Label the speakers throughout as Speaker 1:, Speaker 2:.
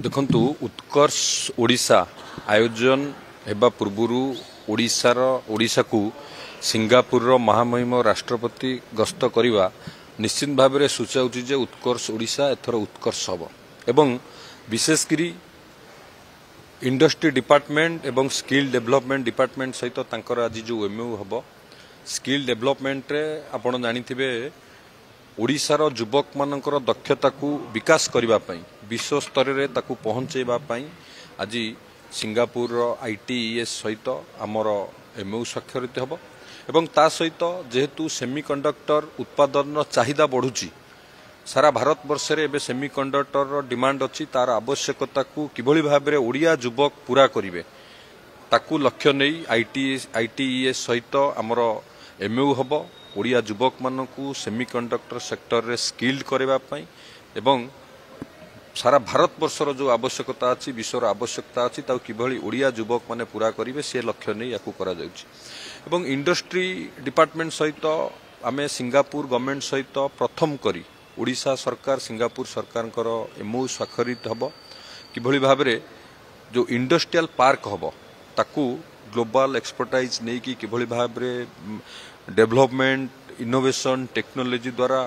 Speaker 1: देखंतु उत्कर्ष ओडिशा आयोजन हेबा पूर्वरु ओडिशा को सिंगापुर महामहिम राष्ट्रपति गस्त करवा निश्चित भाव में सूचाऊँ जे उत्कर्ष ओडिशा एथर उत्कर्ष हम एवं विशेषकरी इंडस्ट्री डिपार्टमेंट एवं स्किल डेवलपमेंट डिपार्टमेंट सहित तांकर आज जो एमयू हम स्किल डेवलपमेंट रे आपण जानिथिबे ओडिशार युवक मानकर दक्षता को विकास करबा पई विश्व स्तर रे ताकू पहुंचेबा पई आज सिंगापुर ITES सहित आमर एमयू स्वाक्षरित हबो एवं ता सहित जेहेतु सेमीकंडक्टर उत्पादन चाहिदा बढ़ुची सारा भारत वर्ष रे एबे सेमीकंडक्टर डिमांड अछि तार आवश्यकता को किभली भाबरे ओडिया युवक पूरा करिवे ताकू लक्ष्य नहीं ITES सहित आमर एमयू हबो ओडिया युवक मानकू सेमीकंडक्टर सेक्टर रे स्किल्ड करबा पई एवं सारा भारत वर्षर जो आवश्यकता अछि विश्वर आवश्यकता अछि ता किभली ओडिया युवक माने पूरा करिवे से लक्ष्य नहीं याकू करा जाउछि एवं इंडस्ट्री डिपार्टमेंट सहित आमे सिंगापुर गवर्नमेंट सहित प्रथम करी ओडिशा सरकार सिंगापुर सरकारकर एमयू स्वाक्षरित हबो किभली भाबरे जो इंडस्ट्रियल पार्क हबो ताकू ग्लोबल एक्सपर्टाइज नहीं कि किभली भाबरे डेवलपमेंट इनोवेशन टेक्नोलोजी द्वारा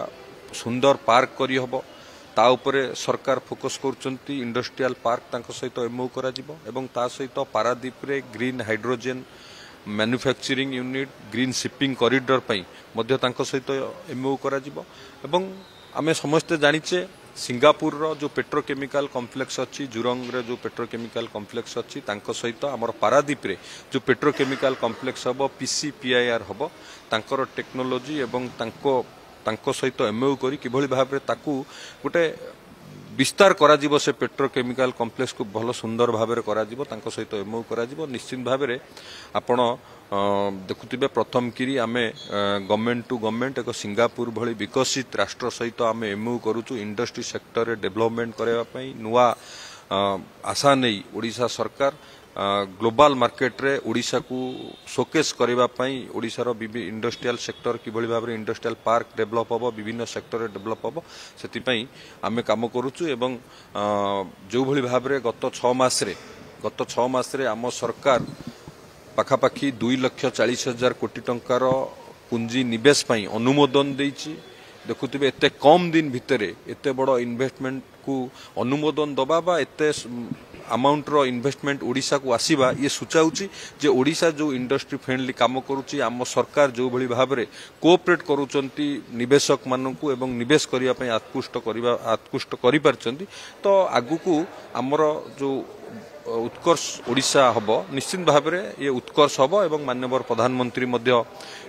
Speaker 1: सुंदर पार्क करी हबो ता उपरे सरकार फोकस करूचंती इंडस्ट्रियल पार्क तांको सहित एमयू करा जिवो एवं ता सहित पारादीप रे green hydrogen manufacturing unit green shipping corridor पई मध्य तांको सहित एमयू करा जिवो एवं आमे समस्त जानिचे सिंगापुर रो जो पेट्रोकेमिकल कॉम्प्लेक्स अच्छी जुरंग रे जो पेट्रोकेमिकल कॉम्प्लेक्स अच्छी तांको सहित आमर पारादीप रे जो पेट्रोकेमिकल कॉम्प्लेक्स हबो PCPIR हबो तांकर टेक्नोलोजी एवं तांको सहित एमयू करी किभली भाबरे ताकू गोटे विस्तार करा जिवो से पेट्रोकेमिकल कॉम्प्लेक्स को भलो सुंदर भाबरे करा जिवो तांको सहित एमयू करा जिवो निश्चित भाबरे आपण देखुथिबे प्रथम किरी आमे गवर्नमेंट टू गवर्नमेंट एक सिंगापुर भली विकसित राष्ट्र सहित आमे एमयू करूचु इंडस्ट्री सेक्टर रे डेवलपमेंट करबा पई नुवा आशा नहीं ओडिशा सरकार ग्लोबल मार्केट रे ओडिशा को शोकेस करबा पई ओडिशा रो इंडस्ट्रियल सेक्टर किभली भाबरे इंडस्ट्रियल पार्क डेवलप हबो विभिन्न सेक्टर रे डेवलप हबो सेति पई आमे काम करूचु एवं जो भली भाबरे गत 6 मास रे आम सरकार पाखापाखी 2,40,000 कोटी टंकार पुंजी निवेश पई अनुमोदन देइछि देखुथिबे एते कम दिन भितरे एते बड़ इन्वेस्टमेंट को अनुमोदन दबा बा एते अमाउंट रो इन्वेस्टमेंट ओडिशा को आसीबा ये सूचाउछि जे ओडिशा जो इंडस्ट्री फ्रेंडली काम करूछि आम सरकार जो भली भाबरे कोऑपरेट करूचंती निवेशक मानकू एवं निवेश करिया पई आत्कृष्ट करि परचंती तो आगु को हमर जो उत्कर्ष ओडिशा हबो निश्चित भाबरे ये उत्कर्ष हबो एवं माननीय प्रधानमंत्री मध्य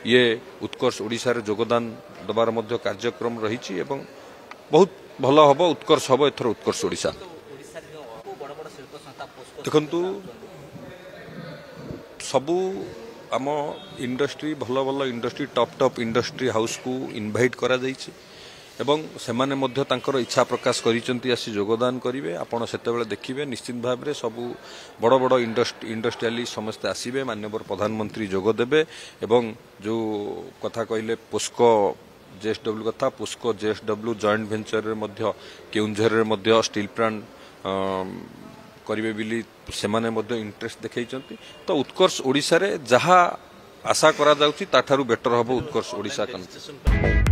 Speaker 1: ये उत्कर्ष ओडिशा रे योगदान दबार मध्य कार्यक्रम रहिछि एवं बहुत भलो हबो उत्कर्ष हबो एथर उत्कर्ष ओडिशा देखंतु सबू आम इंडस्ट्री भलो भलो इंडस्ट्री टॉप इंडस्ट्री हाउस को इनवाइट करा जाइछि एवं सेमाने मध्य तांकर इच्छा प्रकाश करिसंती आसी योगदान करिवे आपण सेतेबेले देखिबे निश्चित भाव रे सबू बड़ बड़ इंडस्ट्रियली समस्त आसीबे माननीय प्रधानमंत्री जोग देबे एवं जो कथा कहले पोस्को JSW कथा पोस्को JSW जॉइंट वेंचर रे मध्य केउंझर रे मध्य स्टील प्लांट करिवे बिली सेमाने मध्य इंटरेस्ट देखैचंती तो उत्कर्ष ओडिशा रे जहा आशा करा जाउची ताठारु बेटर हबो उत्कर्ष ओडिशा कन